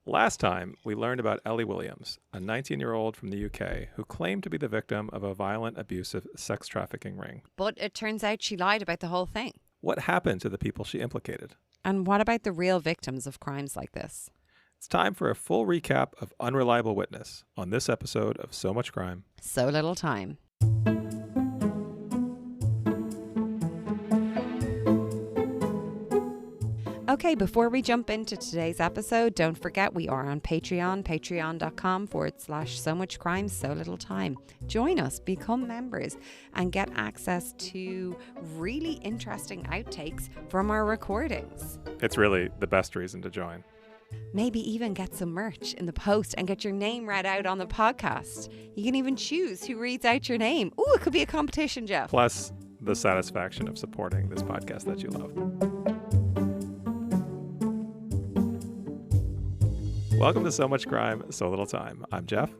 Last time, we learned about Ellie Williams, a 19-year-old from the UK who claimed to be the victim of a violent, abusive sex trafficking ring. But it turns out she lied about the whole thing. What happened to the people she implicated? And what about the real victims of crimes like this? It's time for a full recap of Unreliable Witness on this episode of So Much Crime, So Little Time. Okay, before we jump into today's episode, don't forget we are on Patreon, patreon.com/so much crime, so little time. Join us, become members, and get access to really interesting outtakes from our recordings. It's really the best reason to join. Maybe even get some merch in the post and get your name read out on the podcast. You can even choose who reads out your name. Ooh, it could be a competition, Jeff. Plus, the satisfaction of supporting this podcast that you love. Welcome to So Much Crime, So Little Time. I'm Jeff.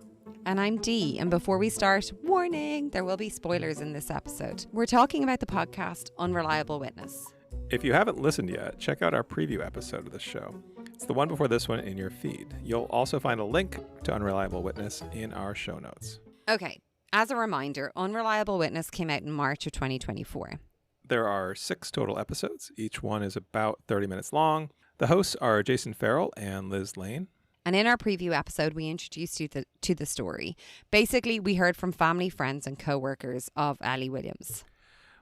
And I'm Dee. And before we start, warning, there will be spoilers in this episode. We're talking about the podcast Unreliable Witness. If you haven't listened yet, check out our preview episode of this show. It's the one before this one in your feed. You'll also find a link to Unreliable Witness in our show notes. Okay, as a reminder, Unreliable Witness came out in March of 2024. There are 6 total episodes. Each one is about 30 minutes long. The hosts are Jason Farrell and Liz Lane. And in our preview episode, we introduced you to the story. Basically, we heard from family, friends, and co-workers of Ellie Williams.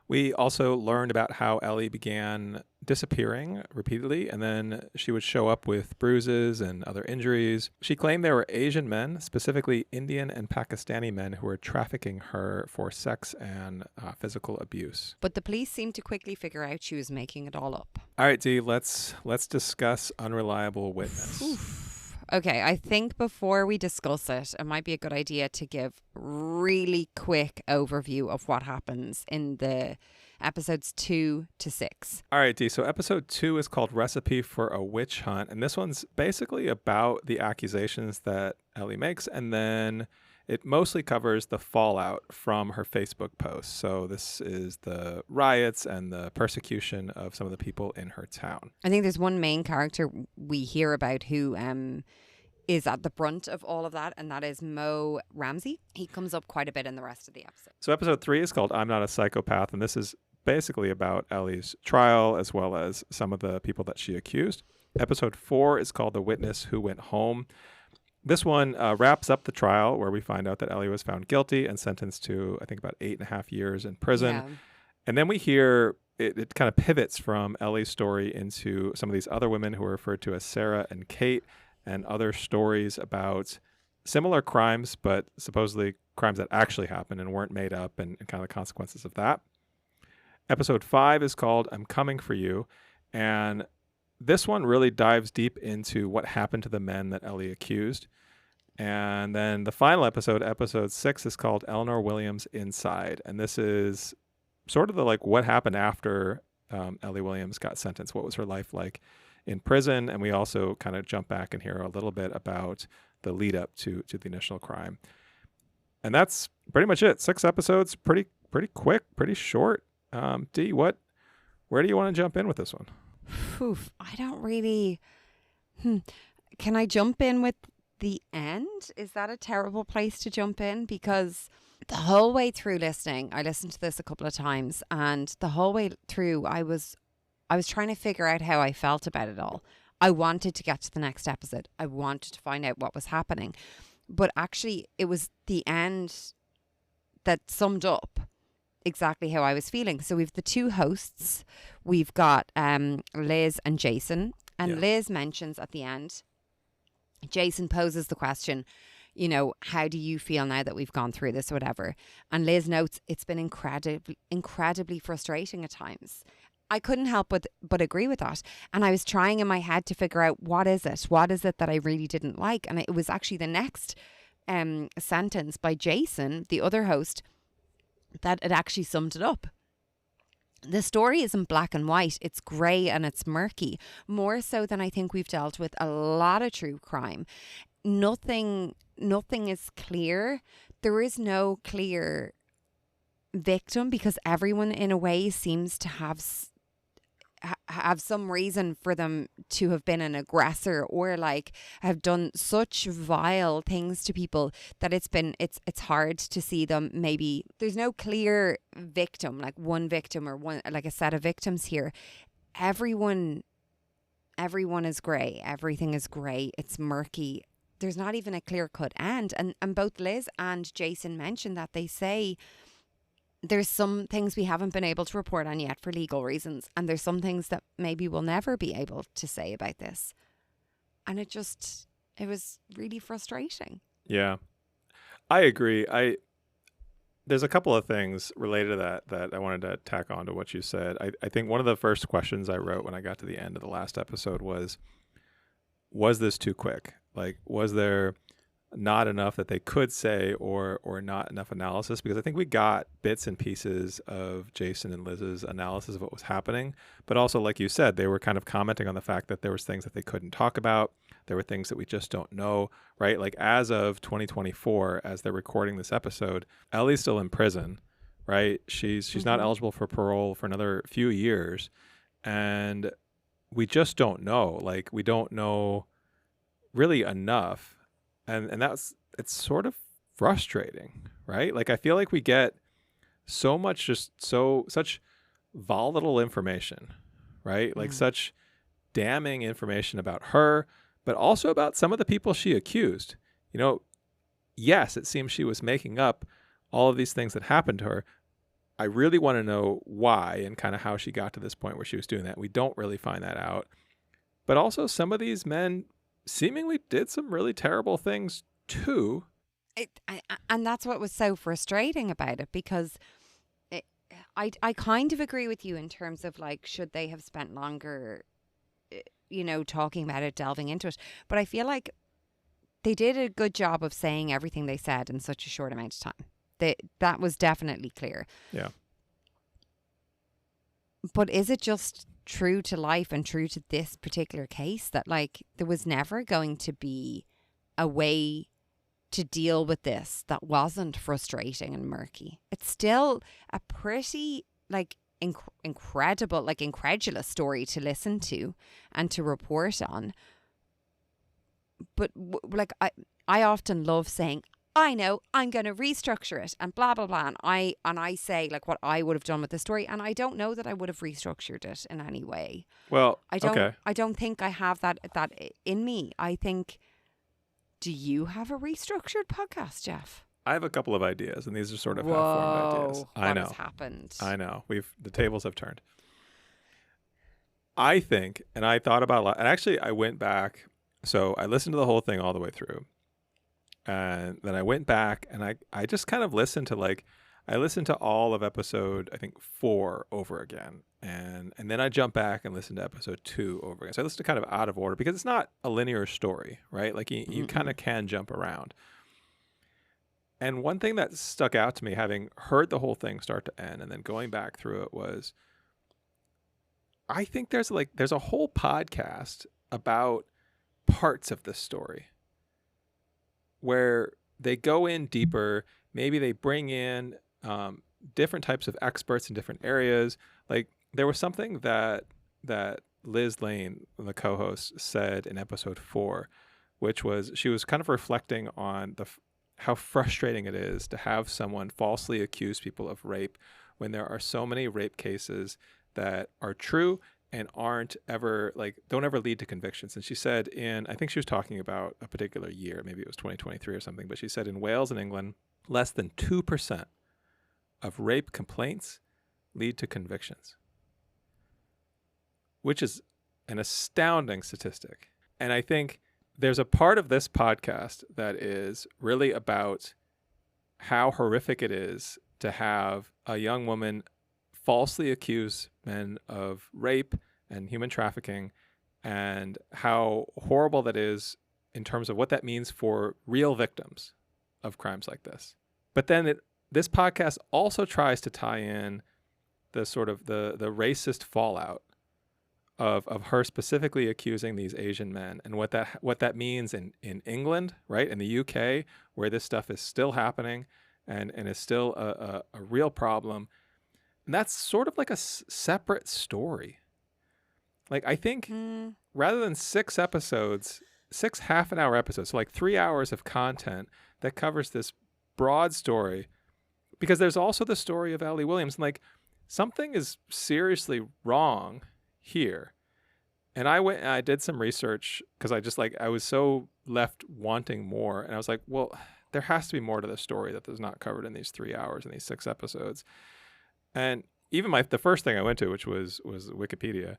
We also learned about how Ellie began disappearing repeatedly, and then she would show up with bruises and other injuries. She claimed there were Asian men, specifically Indian and Pakistani men, who were trafficking her for sex and physical abuse. But the police seemed to quickly figure out she was making it all up. All right, Dee, let's discuss Unreliable Witness. Oof. Okay, I think before we discuss it, it might be a good idea to give really quick overview of what happens in the episodes 2 to 6. All right, Dee, so episode 2 is called Recipe for a Witch Hunt, and this one's basically about the accusations that Ellie makes, and then it mostly covers the fallout from her Facebook posts. So this is the riots and the persecution of some of the people in her town. I think there's one main character we hear about who is at the brunt of all of that, and that is Mo Ramsey. He comes up quite a bit in the rest of the episode. So episode 3 is called I'm Not a Psychopath, and this is basically about Ellie's trial as well as some of the people that she accused. Episode 4 is called The Witness Who Went Home. This one wraps up the trial where we find out that Ellie was found guilty and sentenced to, I think, about 8.5 years in prison. Yeah. And then we hear it kind of pivots from Ellie's story into some of these other women who are referred to as Sarah and Kate, and other stories about similar crimes, but supposedly crimes that actually happened and weren't made up, and kind of the consequences of that. Episode 5 is called I'm Coming for You. And this one really dives deep into what happened to the men that Ellie accused. And then the final episode, episode 6, is called Eleanor Williams Inside. And this is sort of the what happened after Ellie Williams got sentenced. What was her life like in prison? And we also kind of jump back and hear a little bit about the lead up to the initial crime. And that's pretty much it. 6 episodes, pretty quick, pretty short. Dee, where do you want to jump in with this one? Oof, I don't really... Can I jump in with the end? Is that a terrible place to jump in? Because the whole way through listening, I listened to this a couple of times, and the whole way through I was trying to figure out how I felt about it all. I wanted to get to the next episode. I wanted to find out what was happening. But actually, it was the end that summed up exactly how I was feeling. So we've the 2 hosts. We've got Liz and Jason. And Yeah. Liz mentions at the end, Jason poses the question, how do you feel now that we've gone through this or whatever? And Liz notes it's been incredibly frustrating at times. I couldn't help but agree with that. And I was trying in my head to figure out what is it that I really didn't like. And it was actually the next sentence by Jason, the other host, that it actually summed it up. The story isn't black and white. It's grey and it's murky, more so than I think we've dealt with a lot of true crime. Nothing is clear. There is no clear victim because everyone in a way seems to have have some reason for them to have been an aggressor or like have done such vile things to people that it's hard to see them. Maybe there's no clear victim, like one victim or one, like a set of victims here. Everyone is grey. Everything is grey. It's murky. There's not even a clear cut end. And both Liz and Jason mentioned that. They say there's some things we haven't been able to report on yet for legal reasons, and there's some things that maybe we'll never be able to say about this. And it was really frustrating. Yeah, I agree. There's a couple of things related to that I wanted to tack on to what you said. I think one of the first questions I wrote when I got to the end of the last episode was this too quick? Like, was there not enough that they could say or not enough analysis? Because I think we got bits and pieces of Jason and Liz's analysis of what was happening. But also, like you said, they were kind of commenting on the fact that there was things that they couldn't talk about. There were things that we just don't know, right? Like as of 2024, as they're recording this episode, Ellie's still in prison, right? She's not eligible for parole for another few years. And we just don't know. Like, we don't know really enough. And it's sort of frustrating, right? Like, I feel like we get so much, such volatile information, right? Like such damning information about her, but also about some of the people she accused. You know, yes, it seems she was making up all of these things that happened to her. I really want to know why and kind of how she got to this point where she was doing that. We don't really find that out. But also, some of these men seemingly did some really terrible things too. And that's what was so frustrating about it, because I kind of agree with you in terms of like, should they have spent longer, talking about it, delving into it. But I feel like they did a good job of saying everything they said in such a short amount of time. That was definitely clear. Yeah. But is it just true to life and true to this particular case that like there was never going to be a way to deal with this that wasn't frustrating and murky? It's still a pretty like incredible, like incredulous story to listen to and to report on. But like I often love saying, I know, I'm going to restructure it and blah, blah, blah. And I say like what I would have done with the story. And I don't know that I would have restructured it in any way. Well, I don't think I have that in me. I think, do you have a restructured podcast, Jeff? I have a couple of ideas, and these are sort of half-formed ideas. What has happened? I know. The tables have turned. I think, and I thought about a lot, and actually I went back. So I listened to the whole thing all the way through. And then I went back and I just kind of listened to all of episode, I think 4 over again. And then I jumped back and listened to episode 2 over again. So I listened to kind of out of order because it's not a linear story, right? Like you kind of can jump around. And one thing that stuck out to me, having heard the whole thing start to end and then going back through it, was I think there's a whole podcast about parts of this story where they go in deeper. Maybe they bring in different types of experts in different areas. Like there was something that Liz Lane, the co-host, said in episode 4, which was she was kind of reflecting on how frustrating it is to have someone falsely accuse people of rape when there are so many rape cases that are true and don't ever lead to convictions. And she said I think she was talking about a particular year, maybe it was 2023 or something, but she said in Wales and England, less than 2% of rape complaints lead to convictions, which is an astounding statistic. And I think there's a part of this podcast that is really about how horrific it is to have a young woman falsely accuse men of rape and human trafficking, and how horrible that is in terms of what that means for real victims of crimes like this. But then this podcast also tries to tie in the sort of the racist fallout of her specifically accusing these Asian men, and what that means in England, right, in the UK, where this stuff is still happening and is still a real problem. And that's sort of like a separate story. Like, I think Mm. rather than 6 episodes, 6 half-an-hour episodes, so like 3 hours of content that covers this broad story, because there's also the story of Ellie Williams. And like, something is seriously wrong here. And I went and I did some research because I was so left wanting more. And I was like, well, there has to be more to the story that is not covered in these 3 hours and these 6 episodes. And even the first thing I went to, which was Wikipedia,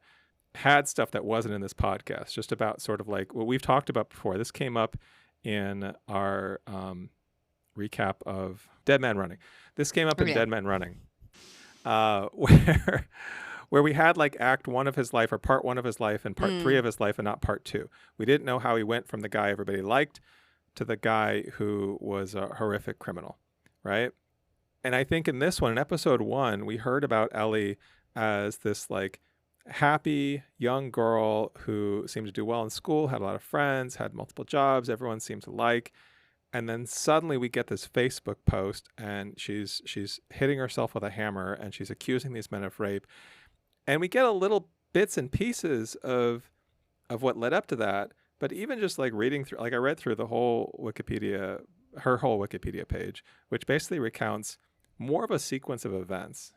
had stuff that wasn't in this podcast, just about sort of like what we've talked about before. This came up in our recap of Dead Man Running. This came up in Dead Man Running, where we had like act 1 of his life, or part 1 of his life, and part 3 of his life, and not part 2. We didn't know how he went from the guy everybody liked to the guy who was a horrific criminal, right? And I think in this one, in episode 1, we heard about Ellie as this like happy young girl who seemed to do well in school, had a lot of friends, had multiple jobs, everyone seemed to like. And then suddenly we get this Facebook post, and she's hitting herself with a hammer, and she's accusing these men of rape. And we get a little bits and pieces of what led up to that. But even just like reading through, like I read through her whole Wikipedia page, which basically recounts more of a sequence of events.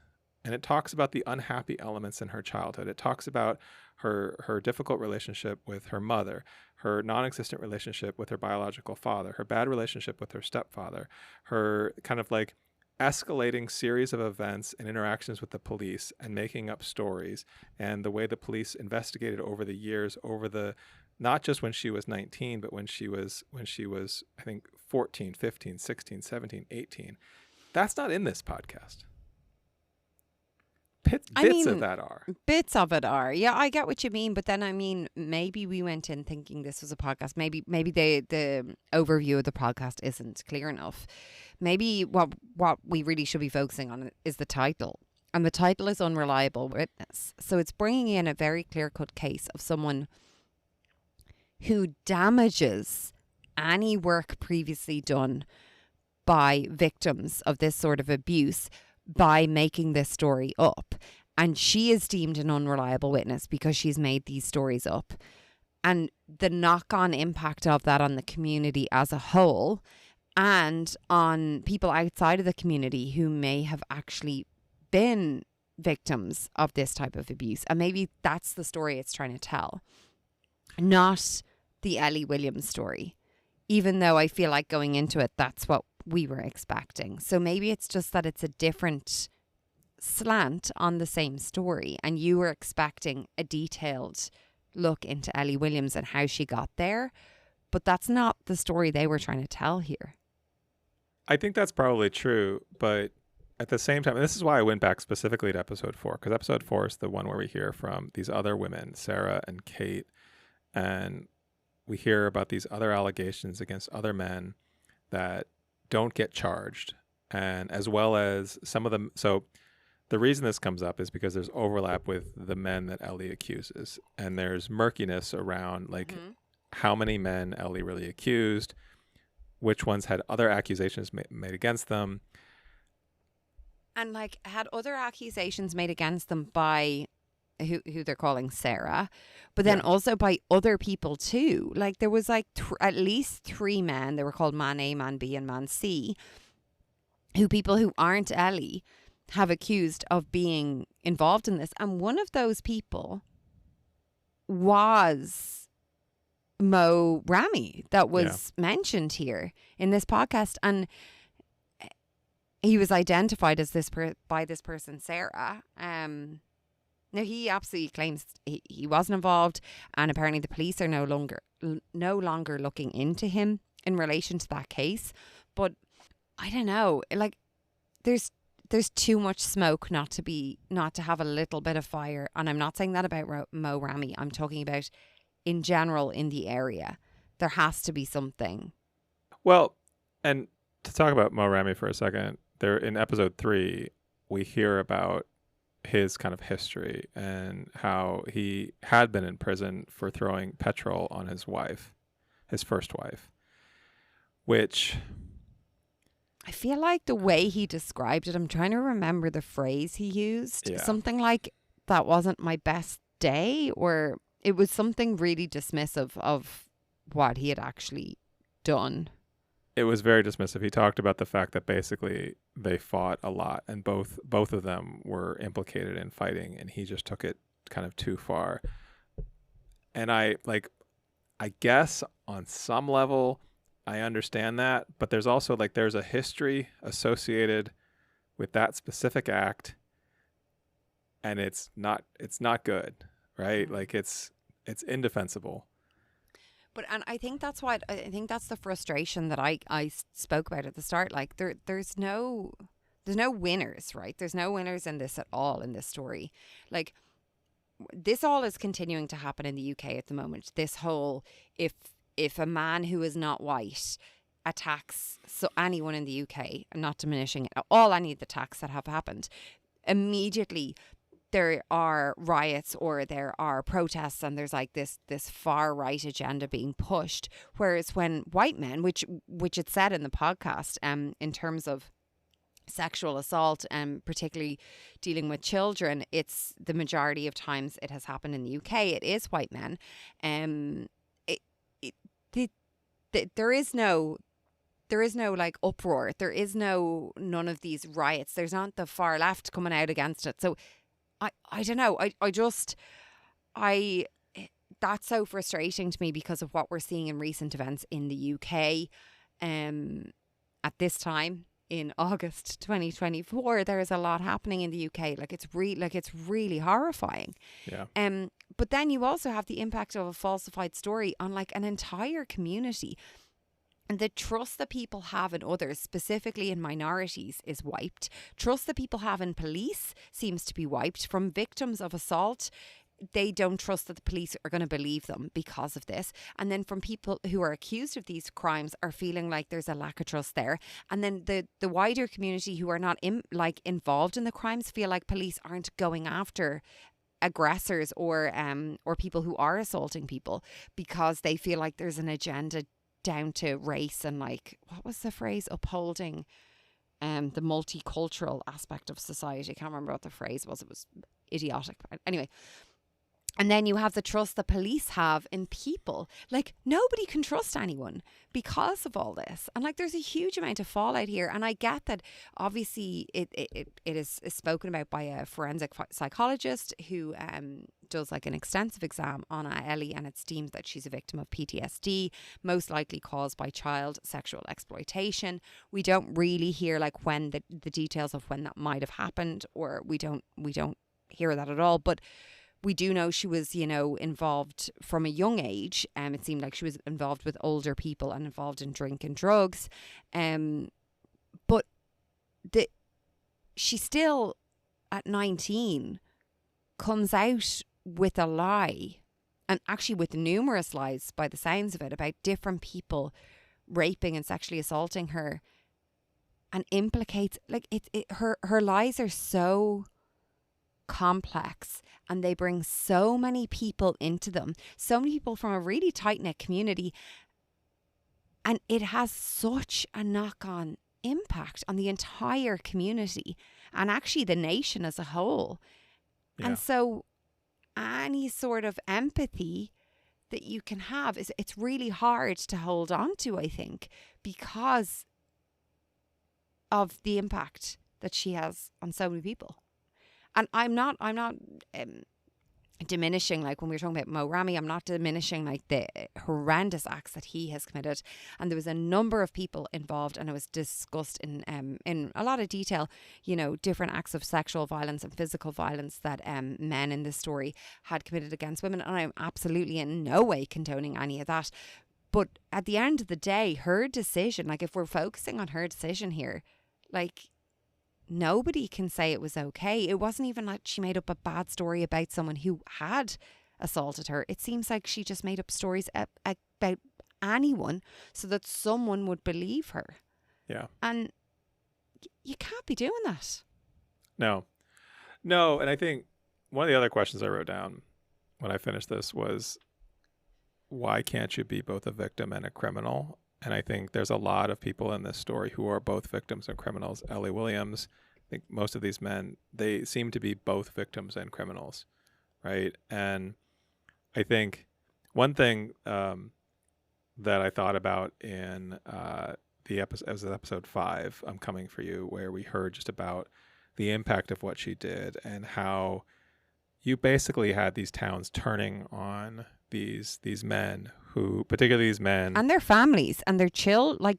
And it talks about the unhappy elements in her childhood. It talks about her difficult relationship with her mother, her non-existent relationship with her biological father, her bad relationship with her stepfather, her kind of like escalating series of events and interactions with the police and making up stories, and the way the police investigated over the years, not just when she was 19, but when she was I think 14, 15, 16, 17, 18. That's not in this podcast. Bits of that are. Bits of it are. Yeah, I get what you mean. But then, I mean, maybe we went in thinking this was a podcast. Maybe the overview of the podcast isn't clear enough. Maybe what we really should be focusing on is the title. And the title is Unreliable Witness. So it's bringing in a very clear-cut case of someone who damages any work previously done by victims of this sort of abuse by making this story up. And she is deemed an unreliable witness because she's made these stories up. And the knock-on impact of that on the community as a whole, and on people outside of the community who may have actually been victims of this type of abuse. And maybe that's the story it's trying to tell, not the Ellie Williams story. Even though I feel like going into it, that's what we were expecting. So maybe it's just that it's a different slant on the same story, and you were expecting a detailed look into Ellie Williams and how she got there, but that's not the story they were trying to tell here. I think that's probably true, but at the same time, and this is why I went back specifically to episode 4, because episode 4 is the one where we hear from these other women, Sarah and Kate, and we hear about these other allegations against other men that don't get charged, and as well as some of them. So the reason this comes up is because there's overlap with the men that Ellie accuses, and there's murkiness around like how many men Ellie really accused, which ones had other accusations made against them, and like had other accusations made against them by who they're calling Sarah, but then also by other people too. Like there was like at least 3 men, they were called Man A, Man B and Man C, who people who aren't Ellie have accused of being involved in this. And one of those people was Mo Rami that was mentioned here in this podcast. And he was identified as by this person, Sarah. Now, he absolutely claims he wasn't involved, and apparently the police are no longer looking into him in relation to that case. But I don't know, like there's too much smoke not to have a little bit of fire. And I'm not saying that about Mo Rami. I'm talking about in general in the area. There has to be something. Well, and to talk about Mo Rami for a second, there in episode 3, we hear about his kind of history and how he had been in prison for throwing petrol on his wife, his first wife, which I feel like the way he described it, I'm trying to remember the phrase he used. Something like, that wasn't my best day, or it was something really dismissive of what he had actually done. It was very dismissive. He talked about the fact that basically they fought a lot, and both of them were implicated in fighting, and he just took it kind of too far. And I guess on some level I understand that, but there's also there's a history associated with that specific act, and it's not good, right? It's indefensible. But and I think that's why I think that's the frustration that I spoke about at the start. Like there's no winners, right? There's no winners in this at all, in this story. Like, this all is continuing to happen in the UK at the moment. This whole, if a man who is not white attacks anyone in the UK, I'm not diminishing any of the attacks that have happened, immediately there are riots or there are protests, and there's this far right agenda being pushed. Whereas when white men, which it said in the podcast, in terms of sexual assault and particularly dealing with children, it's the majority of times it has happened in the UK. It is white men. There is no uproar. There is none of these riots. There's not the far left coming out against it. So I don't know. That's so frustrating to me because of what we're seeing in recent events in the UK. At this time in August 2024, there is a lot happening in the UK. It's really horrifying. Yeah. But then you also have the impact of a falsified story on an entire community. And the trust that people have in others, specifically in minorities, is wiped. Trust that people have in police seems to be wiped. From victims of assault, they don't trust that the police are going to believe them because of this. And then from people who are accused of these crimes are feeling like there's a lack of trust there. And then the wider community who are not involved in the crimes feel like police aren't going after aggressors or people who are assaulting people, because they feel like there's an agenda down to race and what was the phrase, upholding the multicultural aspect of society. I can't remember what the phrase was. It was idiotic. Anyway. And then you have the trust the police have in people. Nobody can trust anyone because of all this. And there's a huge amount of fallout here. And I get that obviously it is spoken about by a forensic psychologist who does an extensive exam on Ellie, and it's deemed that she's a victim of PTSD, most likely caused by child sexual exploitation. We don't really hear when the details of when that might have happened, or we don't hear that at all. But we do know she was, involved from a young age. It seemed like she was involved with older people and involved in drink and drugs. But she still, at 19, comes out with a lie, and actually with numerous lies by the sounds of it, about different people raping and sexually assaulting her, and implicates, her lies are so complex, and they bring so many people into them, so many people from a really tight-knit community, and it has such a knock-on impact on the entire community and actually the nation as a whole. Yeah. And so any sort of empathy that you can have it's really hard to hold on to, I think, because of the impact that she has on so many people. And I'm not diminishing, when we were talking about Mo Rami, I'm not diminishing the horrendous acts that he has committed. And there was a number of people involved, and it was discussed in a lot of detail, different acts of sexual violence and physical violence that men in this story had committed against women. And I'm absolutely in no way condoning any of that. But at the end of the day, her decision, if we're focusing on her decision here, nobody can say it was okay. It wasn't even like she made up a bad story about someone who had assaulted her. It seems like she just made up stories about anyone so that someone would believe her. Yeah. And you can't be doing that. No. And I think one of the other questions I wrote down when I finished this was, why can't you be both a victim and a criminal? And I think there's a lot of people in this story who are both victims and criminals. Ellie Williams, I think most of these men, they seem to be both victims and criminals, right? And I think one thing that I thought about in the episode, as episode 5, I'm Coming for You, where we heard just about the impact of what she did and how you basically had these towns turning on these men who, particularly these men, And their families and their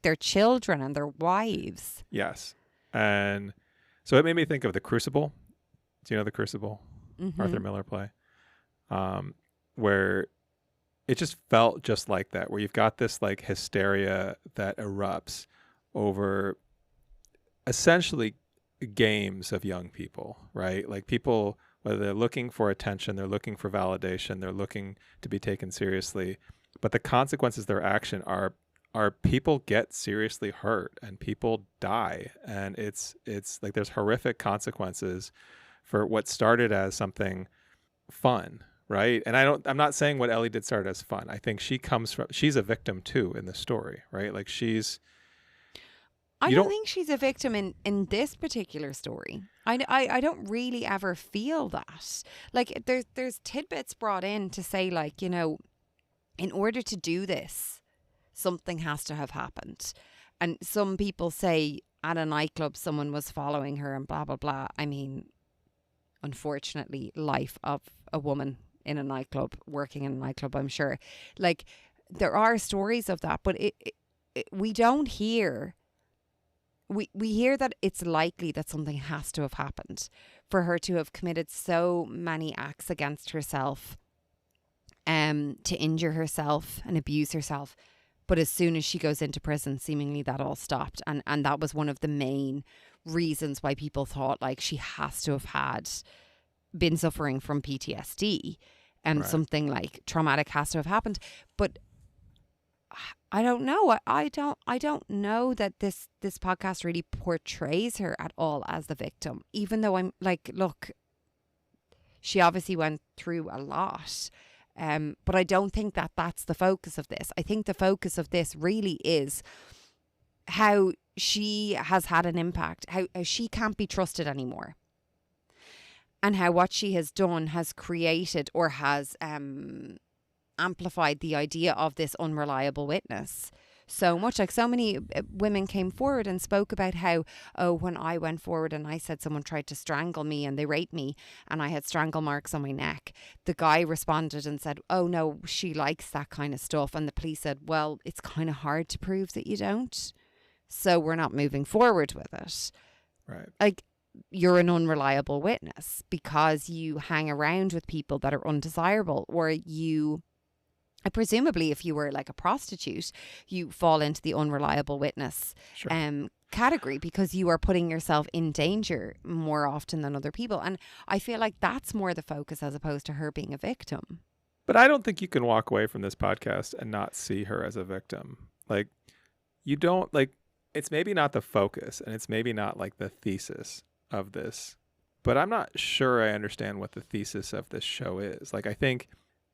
their children and their wives. yes. And so it made me think of The Crucible. Do you know The Crucible? Mm-hmm. Arthur Miller play, where it just felt just like that, where you've got this like hysteria that erupts over essentially games of young people, right? Like people, whether they're looking for attention, they're looking for validation, they're looking to be taken seriously, but the consequences of their action are people get seriously hurt and people die, and it's like there's horrific consequences for what started as something fun, right? And I'm not saying what Ellie did start as fun. I think she's a victim too in the story, right? Like I don't think she's a victim in this particular story. I don't really ever feel that. Like there's tidbits brought in to say, like, you know, in order to do this, something has to have happened. And some people say at a nightclub someone was following her and blah, blah, blah. I mean, unfortunately, life of a woman in a nightclub, working in a nightclub, I'm sure. Like, there are stories of that, but we don't hear... We hear that it's likely that something has to have happened for her to have committed so many acts against herself, to injure herself and abuse herself. But as soon as she goes into prison, seemingly that all stopped. And that was one of the main reasons why people thought, like, she has to have been suffering from PTSD and Right. something like traumatic has to have happened. But I don't know. I don't know that this podcast really portrays her at all as the victim, even though I'm like, look, she obviously went through a lot. But I don't think that that's the focus of this. I think the focus of this really is how she has had an impact, how she can't be trusted anymore. And how what she has done has created or has amplified the idea of this unreliable witness so much. Like, so many women came forward and spoke about how, oh, when I went forward and I said someone tried to strangle me and they raped me and I had strangle marks on my neck, the guy responded and said, oh no, she likes that kind of stuff. And the police said, well, it's kind of hard to prove that you don't, so we're not moving forward with it. Right. Like, you're an unreliable witness because you hang around with people that are undesirable, or you... presumably, if you were like a prostitute, you fall into the unreliable witness category because you are putting yourself in danger more often than other people. And I feel like that's more the focus as opposed to her being a victim. But I don't think you can walk away from this podcast and not see her as a victim. Like, you don't, like, it's maybe not the focus and it's maybe not like the thesis of this, but I'm not sure I understand what the thesis of this show is. Like, I think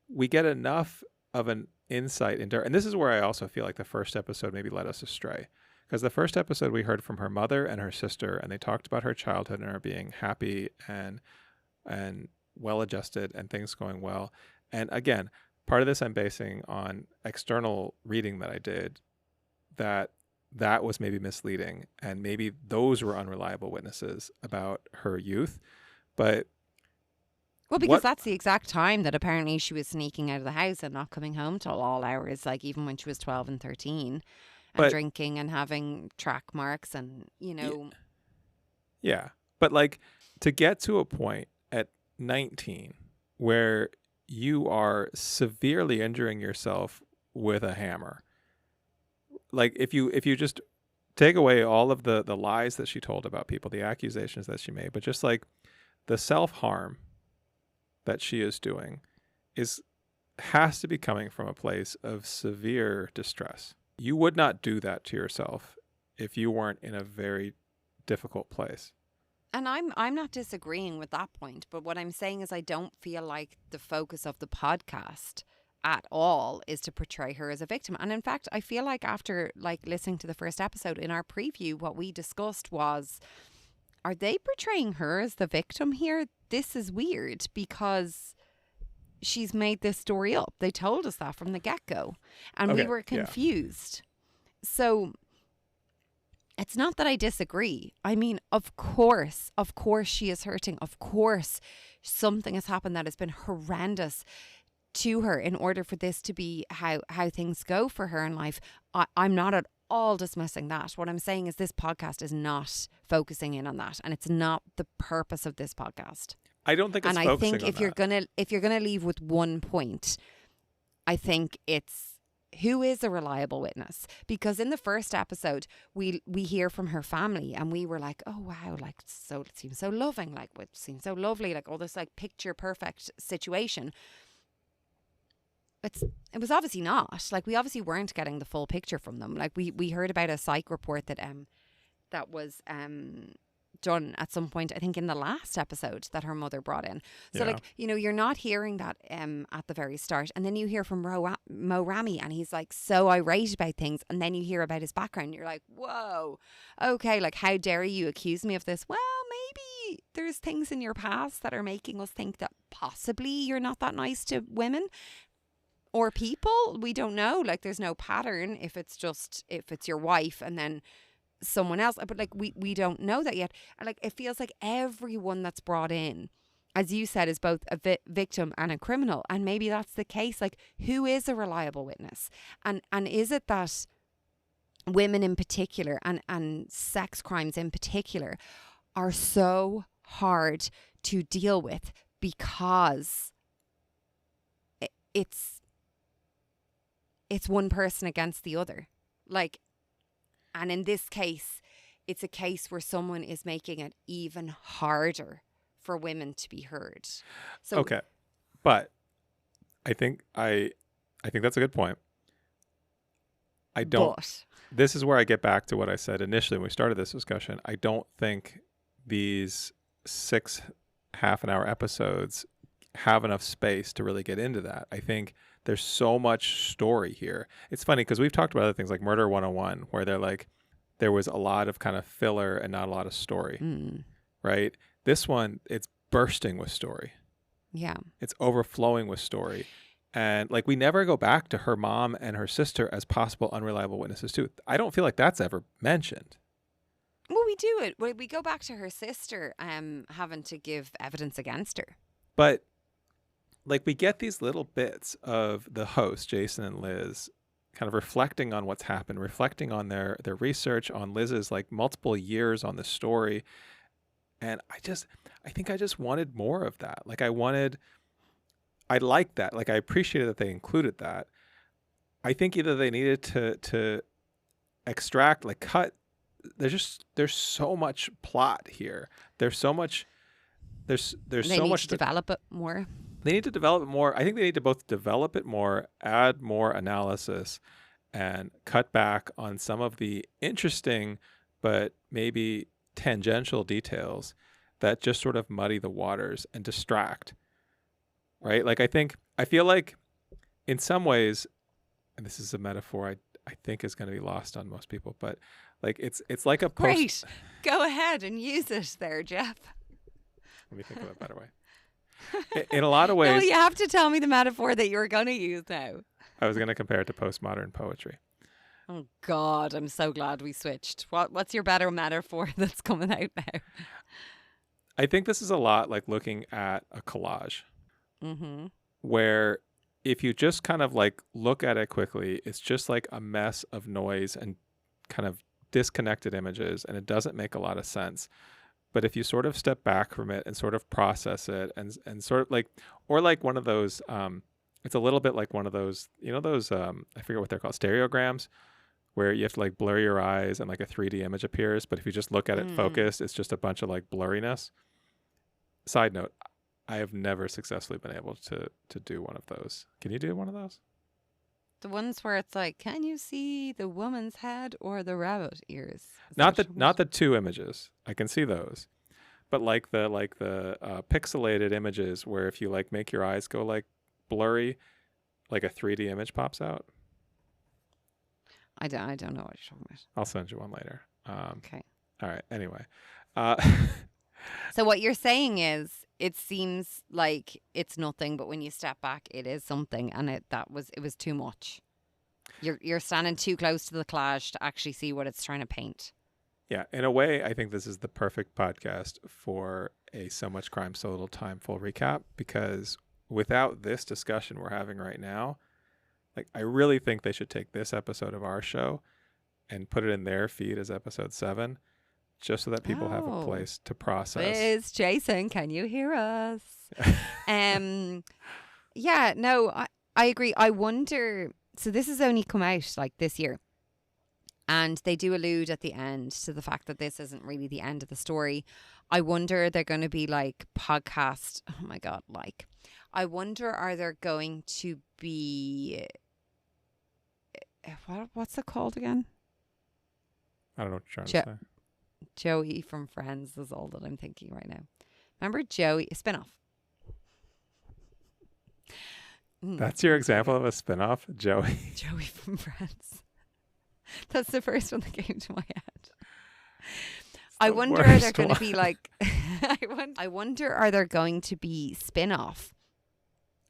we get enough of an insight into her. And this is where I also feel like the first episode maybe led us astray, because the first episode we heard from her mother and her sister, and they talked about her childhood and her being happy and well adjusted and things going well. And again, part of this I'm basing on external reading that I did, that was maybe misleading, and maybe those were unreliable witnesses about her youth. But well, because that's the exact time that apparently she was sneaking out of the house and not coming home till all hours, like even when she was 12 and 13, and drinking and having track marks and, you know. Yeah. But like, to get to a point at 19 where you are severely injuring yourself with a hammer, like if you just take away all of the lies that she told about people, the accusations that she made, but just like the self-harm that she is doing has to be coming from a place of severe distress. You would not do that to yourself if you weren't in a very difficult place. And I'm not disagreeing with that point, but what I'm saying is I don't feel like the focus of the podcast at all is to portray her as a victim. And in fact, I feel like after like listening to the first episode in our preview, what we discussed was, are they portraying her as the victim here? This is weird because she's made this story up. They told us that from the get-go, and we Okay, were yeah. confused. So it's not that I disagree. I mean, of course she is hurting. Of course something has happened that has been horrendous to her in order for this to be how things go for her in life. I'm not at all dismissing that. What I'm saying is this podcast is not focusing in on that, and it's not the purpose of this podcast. I don't think it's And I focusing think on if you're gonna leave with one point, I think it's who is a reliable witness. Because in the first episode, we hear from her family, and we were like, oh wow, like, so it seems so loving, like it seems so lovely, like all this like picture perfect situation. It was obviously not. Like, we obviously weren't getting the full picture from them. Like, we heard about a psych report that was done at some point, I think in the last episode, that her mother brought in. So Yeah. like, you know, you're not hearing that at the very start, and then you hear from Mo Rami, and he's like so irate about things, and then you hear about his background, you're like, whoa, okay, like, how dare you accuse me of this? Well, maybe there's things in your past that are making us think that possibly you're not that nice to women or people. We don't know. Like, there's no pattern if it's your wife and then someone else. But like, we don't know that yet. And like, it feels like everyone that's brought in, as you said, is both a victim and a criminal. And maybe that's the case. Like, who is a reliable witness? And is it that women in particular, and sex crimes in particular, are so hard to deal with because it's one person against the other? Like, and in this case, it's a case where someone is making it even harder for women to be heard. So Okay. But I think that's a good point. I don't But this is where I get back to what I said initially when we started this discussion. I don't think these 6 half-an-hour episodes have enough space to really get into that. I think there's so much story here. It's funny because we've talked about other things like Murder 101, where they're like, there was a lot of kind of filler and not a lot of story, right? This one, it's bursting with story. yeah. It's overflowing with story. And like, we never go back to her mom and her sister as possible unreliable witnesses too. I don't feel like that's ever mentioned. Well, we do it. We go back to her sister having to give evidence against her. But like, we get these little bits of the host, Jason and Liz, kind of reflecting on what's happened, reflecting on their research, on Liz's like multiple years on the story. And I think I just wanted more of that. Like, I liked that. Like, I appreciated that they included that. I think either they needed to extract, like, cut. There's so much plot here. There's so much. There's They so need much to develop it more. They need to develop it more. I think they need to both develop it more, add more analysis, and cut back on some of the interesting but maybe tangential details that just sort of muddy the waters and distract. Right? Like, I feel like in some ways, and this is a metaphor I think is going to be lost on most people, but like, it's like a post. Great. Go ahead and use it there, Jeff. Let me think of a better way. In a lot of ways, No, you have to tell me the metaphor that you're going to use now. I was going to compare it to postmodern poetry. Oh God, I'm so glad we switched. What's your better metaphor that's coming out now? I think this is a lot like looking at a collage, where if you just kind of like look at it quickly, it's just like a mess of noise and kind of disconnected images, and it doesn't make a lot of sense. But if you sort of step back from it and sort of process it and sort of like, or like one of those, it's a little bit like one of those, you know, those, I forget what they're called, stereograms, where you have to like blur your eyes and like a 3D image appears. But if you just look at it focused, it's just a bunch of like blurriness. Side note, I have never successfully been able to do one of those. Can you do one of those? The ones where it's like, can you see the woman's head or the rabbit ears? Not the two images. I can see those, but like the pixelated images where if you like make your eyes go like blurry, like a 3D image pops out. I don't know what you're talking about. I'll send you one later. Okay. All right. Anyway, So what you're saying is it seems like it's nothing, but when you step back, it is something, and it was too much. You're standing too close to the collage to actually see what it's trying to paint. Yeah, in a way, I think this is the perfect podcast for a So Much Crime, So Little Time full recap, because without this discussion we're having right now, like I really think they should take this episode of our show and put it in their feed as episode 7, just so that people have a place to process. Liz, Jason, can you hear us? Yeah, no, I agree. I wonder, so this has only come out like this year. And they do allude at the end to the fact that this isn't really the end of the story. I wonder they're going to be like podcast. Oh my God, like. I wonder, are there going to be. What's it called again? I don't know what you're trying to say. Joey from Friends is all that I'm thinking right now. Remember Joey? A spinoff. That's your example of a spinoff, Joey? Joey from Friends. That's the first one that came to my head. I wonder, are there going to be like I wonder, are there going to be spin-off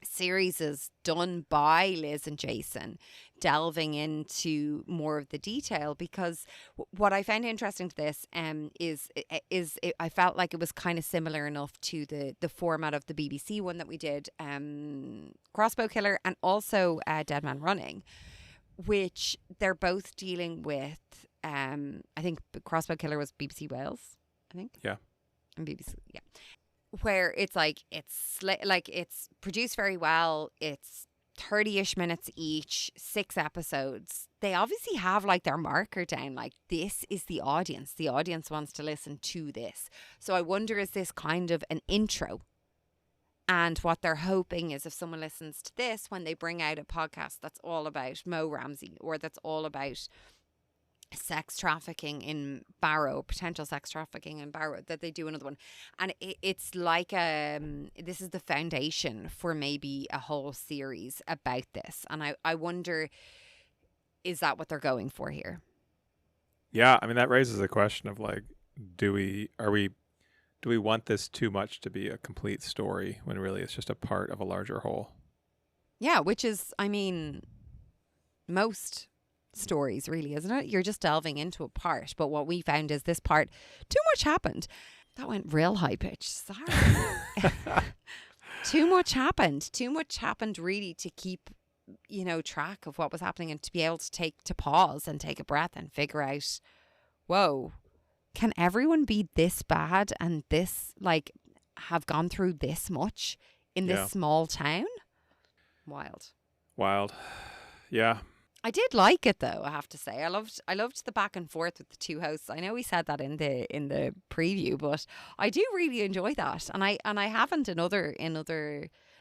series done by Liz and Jason delving into more of the detail? Because what I found interesting to this is I felt like it was kind of similar enough to the format of the BBC one that we did, Crossbow Killer, and also Dead Man Running, which they're both dealing with. I think Crossbow Killer was BBC Wales, I think. Yeah. And BBC, yeah. Where it's like it's produced very well. It's 30-ish minutes each, 6 episodes. They obviously have like their marker down. Like, this is the audience. The audience wants to listen to this. So I wonder, is this kind of an intro? And what they're hoping is if someone listens to this, when they bring out a podcast that's all about Mo Ramsey, or that's all about sex trafficking in Barrow, potential sex trafficking in Barrow, that they do another one. And it's like this is the foundation for maybe a whole series about this. And I wonder, is that what they're going for here? Yeah, I mean, that raises a question of like, do we want this too much to be a complete story when really it's just a part of a larger whole? Yeah, which is, I mean, most stories really, isn't it? You're just delving into a part. But what we found is this part, too much happened. That went real high pitch. Sorry. Too much happened. Too much happened really to keep, track of what was happening, and to be able to pause and take a breath and figure out, whoa, can everyone be this bad and this, like, have gone through this much in this small town? Wild. Yeah. I did like it though, I have to say. I loved the back and forth with the two hosts. I know we said that in the preview, but I do really enjoy that. And I haven't in other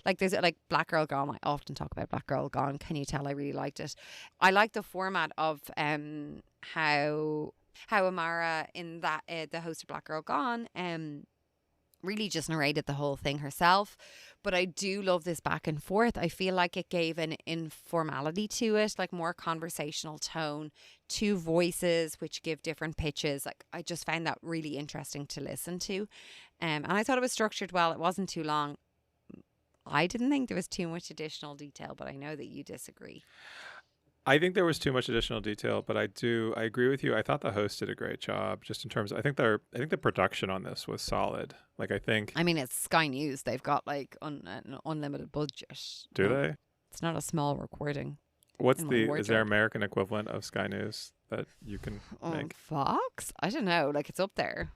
like, there's like Black Girl Gone. I often talk about Black Girl Gone. Can you tell I really liked it? I like the format of how Amara, in that the host of Black Girl Gone, really just narrated the whole thing herself. But I do love this back and forth. I feel like it gave an informality to it, like more conversational tone, 2 voices which give different pitches. Like, I just found that really interesting to listen to. And I thought it was structured well. It wasn't too long. I didn't think there was too much additional detail, but I know that you disagree. I think there was too much additional detail, but I agree with you. I thought the host did a great job, just in terms of, I think the production on this was solid. Like, I mean, it's Sky News. They've got like an unlimited budget. Do they? It's not a small recording. Is there American equivalent of Sky News that you can make? Fox? I don't know. Like, it's up there.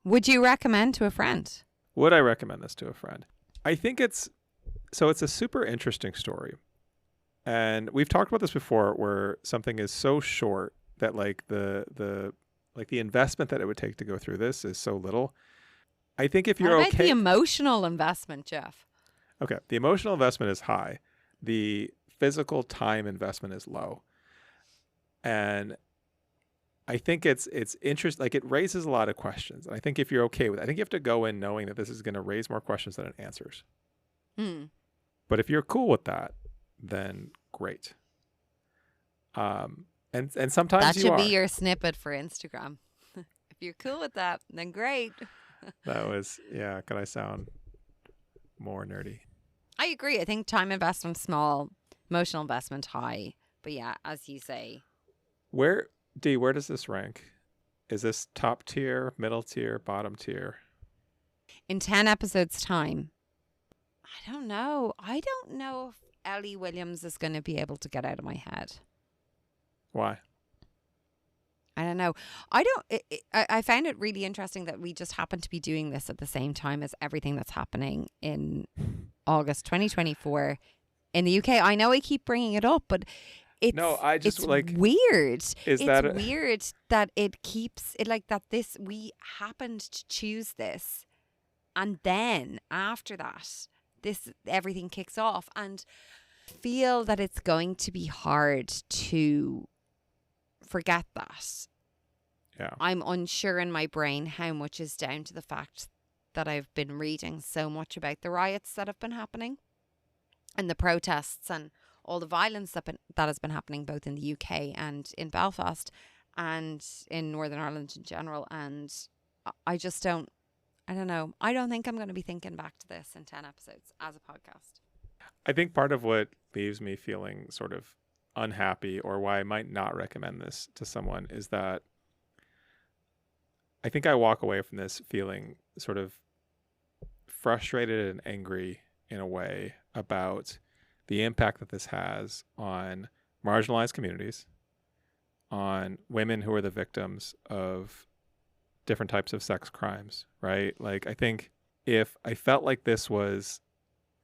Would you recommend to a friend? Would I recommend this to a friend? I think it's a super interesting story. And we've talked about this before, where something is so short that like the investment that it would take to go through this is so little. I think if you're okay, the emotional investment, Jeff. Okay, the emotional investment is high. The physical time investment is low. And I think it's interesting. Like, it raises a lot of questions. And I think if you're okay with it, I think you have to go in knowing that this is going to raise more questions than it answers. But if you're cool with that, then great. And sometimes that should be your snippet for Instagram. If you're cool with that, then great. That was, yeah, could I sound more nerdy? I agree. I think time investment small, emotional investment high. But yeah, as you say, Where does this rank? Is this top tier, middle tier, bottom tier? in 10 episodes' time, I don't know. I don't know if Ellie Williams is going to be able to get out of my head. Why? I don't know. I don't. I find it really interesting that we just happen to be doing this at the same time as everything that's happening in August 2024 in the UK. I know I keep bringing it up, but No, I just it's like, weird. is It's that weird that it keeps it like that. This we happened to choose this, and then after that, this everything kicks off, and feel that it's going to be hard to forget that. yeah. I'm unsure in my brain how much is down to the fact that I've been reading so much about the riots that have been happening and the protests and all the violence that has been happening both in the UK and in Belfast and in Northern Ireland in general. And I just don't, I don't know. I don't think I'm going to be thinking back to this in 10 episodes as a podcast. I think part of what leaves me feeling sort of unhappy, or why I might not recommend this to someone, is that I think I walk away from this feeling sort of frustrated and angry in a way about the impact that this has on marginalized communities, on women who are the victims of different types of sex crimes, right? Like, I think if I felt like this was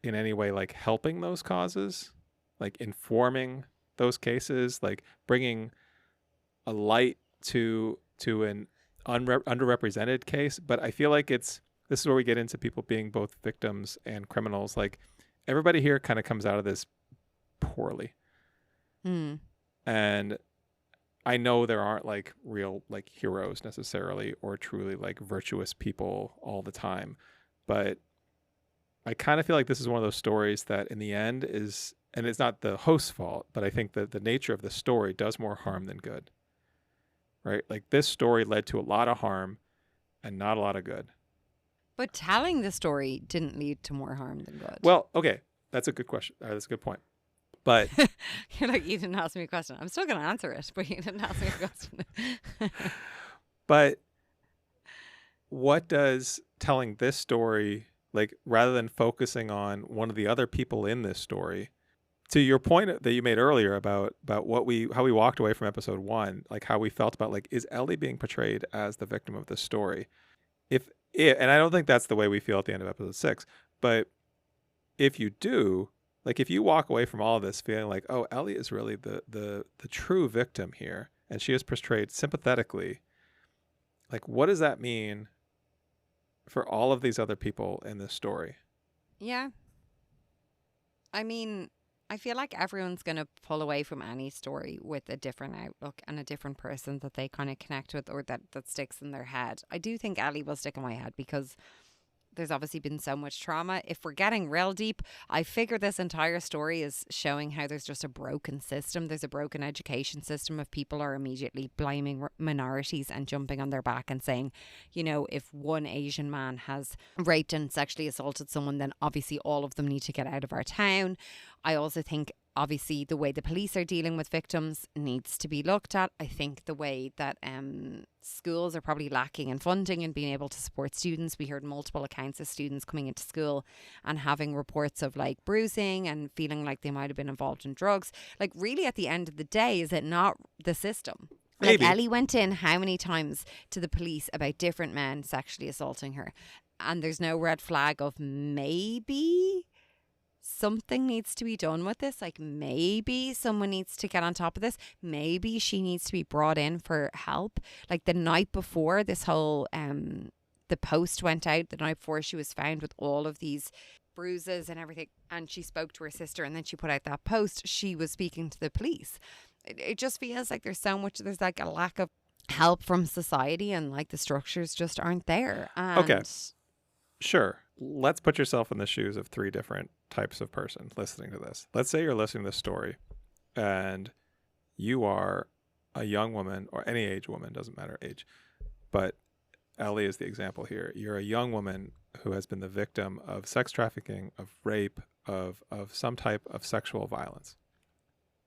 in any way like helping those causes, like informing those cases, like bringing a light to an underrepresented case. But I feel like this is where we get into people being both victims and criminals. Like, everybody here kind of comes out of this poorly. And I know there aren't like real like heroes necessarily, or truly like virtuous people all the time, but I kind of feel like this is one of those stories that in the end is, and it's not the host's fault, but I think that the nature of the story does more harm than good, right? Like, this story led to a lot of harm and not a lot of good. But telling the story didn't lead to more harm than good. Well, okay, that's a good question. That's a good point. But you're like, you didn't ask me a question. I'm still going to answer it, but you didn't ask me a question. but what does telling this story, like, rather than focusing on one of the other people in this story, to your point that you made earlier about how we walked away from episode 1, like how we felt about, like, is Ellie being portrayed as the victim of this story? And I don't think that's the way we feel at the end of episode 6, but if you do, like, if you walk away from all of this feeling like, oh, Ellie is really the true victim here, and she is portrayed sympathetically, like, what does that mean for all of these other people in this story? Yeah. I mean, I feel like everyone's going to pull away from any story with a different outlook and a different person that they kind of connect with, or that sticks in their head. I do think Ellie will stick in my head because there's obviously been so much trauma. If we're getting real deep, I figure this entire story is showing how there's just a broken system. There's a broken education system of people are immediately blaming minorities and jumping on their back and saying, you know, if one Asian man has raped and sexually assaulted someone, then obviously all of them need to get out of our town. I also think obviously the way the police are dealing with victims needs to be looked at. I think the way that schools are probably lacking in funding and being able to support students. We heard multiple accounts of students coming into school and having reports of like bruising and feeling like they might have been involved in drugs. Like, really, at the end of the day, is it not the system? Like, Maybe. Ellie went in how many times to the police about different men sexually assaulting her, and there's no red flag of maybe something needs to be done with this. Like, maybe someone needs to get on top of this. Maybe she needs to be brought in for help. Like, the night before this whole the post went out, the night before she was found with all of these bruises and everything, and she spoke to her sister, and then she put out that post, she was speaking to the police. It just feels like there's like a lack of help from society, and like the structures just aren't there. And Okay. Sure. Let's put yourself in the shoes of 3 different types of person listening to this. Let's say you're listening to this story and you are a young woman, or any age woman, doesn't matter age, but Ellie is the example here. You're a young woman who has been the victim of sex trafficking, of rape, of some type of sexual violence.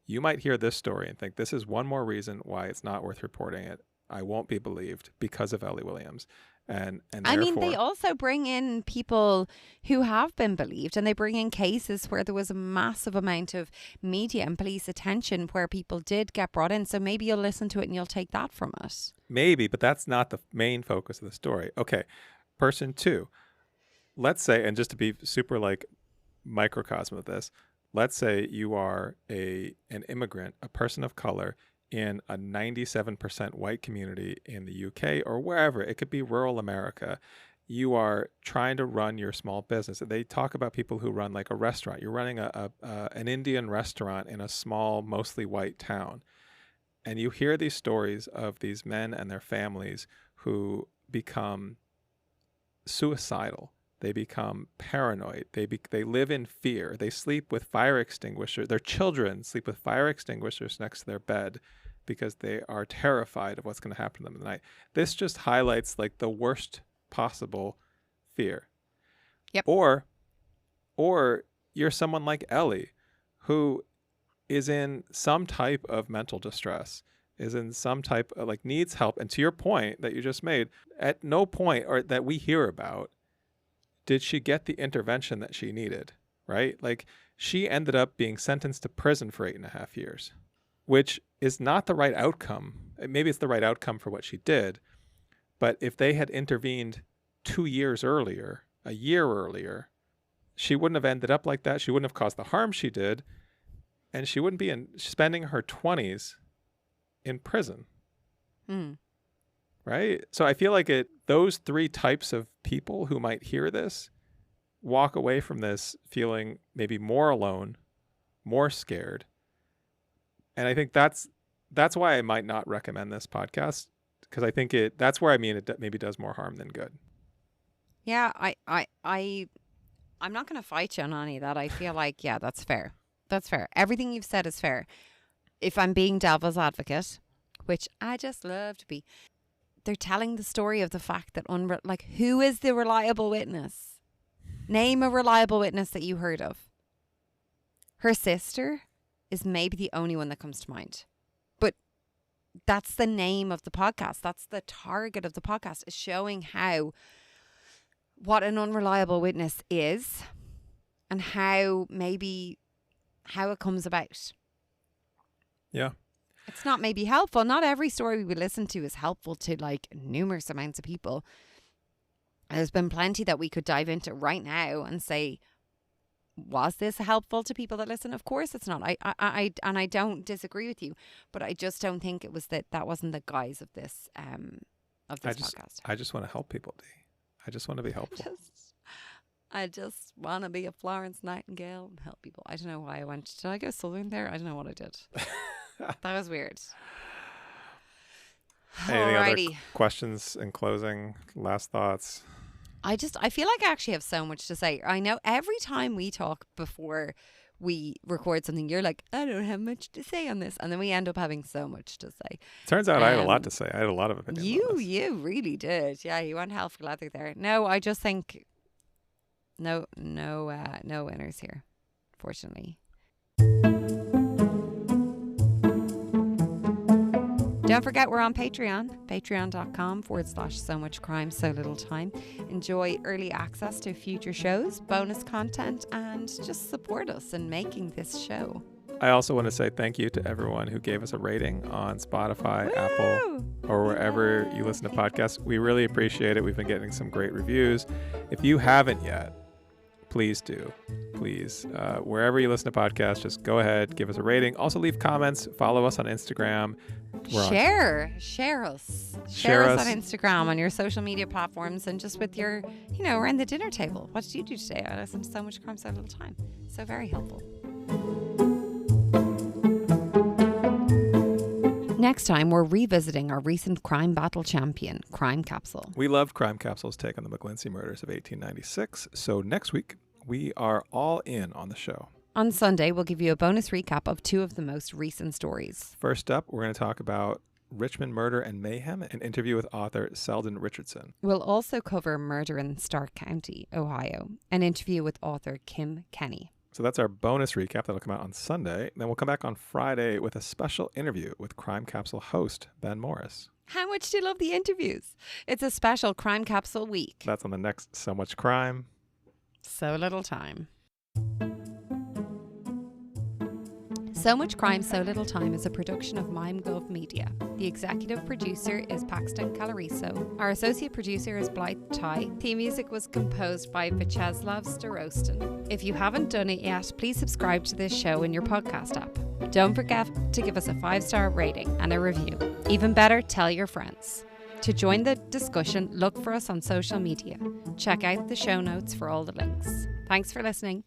You might hear this story and think this is one more reason why it's not worth reporting it. I won't be believed because of Ellie Williams. And I mean, therefore, they also bring in people who have been believed, and they bring in cases where there was a massive amount of media and police attention where people did get brought in. So maybe you'll listen to it and you'll take that from it. maybe, but that's not the main focus of the story. Okay, person 2. Let's say, and just to be super like microcosm of this, let's say you are an immigrant, a person of color in a 97% white community in the UK or wherever. It could be rural America. You are trying to run your small business. They talk about people who run like a restaurant. You're running an Indian restaurant in a small, mostly white town. And you hear these stories of these men and their families who become suicidal. They become paranoid. They live in fear. They sleep with fire extinguishers. Their children sleep with fire extinguishers next to their bed because they are terrified of what's going to happen to them in the night. This just highlights like the worst possible fear. Yep. Or you're someone like Ellie who is in some type of mental distress, is in some type of like needs help. And to your point that you just made, at no point or that we hear about did she get the intervention that she needed, right? Like she ended up being sentenced to prison for 8.5 years, which is not the right outcome. Maybe it's the right outcome for what she did. But if they had intervened 2 years earlier, a year earlier, she wouldn't have ended up like that. She wouldn't have caused the harm she did. And she wouldn't be spending her 20s in prison. Right? So I feel like those 3 types of people who might hear this walk away from this feeling maybe more alone, more scared. And I think that's why I might not recommend this podcast, because I think that's where I mean it maybe does more harm than good. Yeah, I'm not going to fight you on any of that. I feel like, yeah, that's fair. That's fair. Everything you've said is fair. If I'm being devil's advocate, which I just love to be, they're telling the story of the fact that who is the reliable witness? Name a reliable witness that you heard of. Her sister is maybe the only one that comes to mind. But that's the name of the podcast. That's the target of the podcast, is showing what an unreliable witness is and how it comes about. Yeah. It's not maybe helpful. Not every story we listen to is helpful to like numerous amounts of people. There's been plenty that we could dive into right now and say, was this helpful to people that listen? Of course it's not. I don't disagree with you, but I just don't think it was that wasn't the guise of this podcast. I just want to help people, Dee. I just want to be helpful. I just want to be a Florence Nightingale and help people. I don't know why I went. Did I go Southern there? I don't know what I did. That was weird. Anything other questions in closing? Last thoughts? I feel like I actually have so much to say. I know every time we talk before we record something, you're like, I don't have much to say on this. And then we end up having so much to say. Turns out I had a lot to say. I had a lot of opinions on this. You really did. Yeah, you went hell for leather there. No, I just think no winners here, fortunately. Don't forget, we're on Patreon, patreon.com/so much crime, so little time. Enjoy early access to future shows, bonus content, and just support us in making this show. I also want to say thank you to everyone who gave us a rating on Spotify, Apple, or wherever you listen to podcasts. We really appreciate it. We've been getting some great reviews. If you haven't yet, please do. Please, wherever you listen to podcasts, just go ahead, give us a rating. Also leave comments. Follow us on Instagram. Share us on Instagram, on your social media platforms, and just with your, around the dinner table. What did you do today? I listened to So Much Crime, So Little Time. So very helpful. Next time, we're revisiting our recent crime battle champion, Crime Capsule. We loved Crime Capsule's take on the McGlinchey murders of 1896. So next week, we are all in on the show. On Sunday, we'll give you a bonus recap of 2 of the most recent stories. First up, we're going to talk about Richmond Murder and Mayhem, an interview with author Selden Richardson. We'll also cover Murder in Stark County, Ohio, an interview with author Kim Kenny. So that's our bonus recap that'll come out on Sunday. Then we'll come back on Friday with a special interview with Crime Capsule host Ben Morris. How much do you love the interviews? It's a special Crime Capsule week. That's on the next So Much Crime. So Little Time. So Much Crime, So Little Time is a production of MimeGov Media. The executive producer is Paxton Calariso. Our associate producer is Blythe Ty. Theme music was composed by Vyacheslav Starostin. If you haven't done it yet, please subscribe to this show in your podcast app. Don't forget to give us a 5-star rating and a review. Even better, tell your friends. To join the discussion, look for us on social media. Check out the show notes for all the links. Thanks for listening.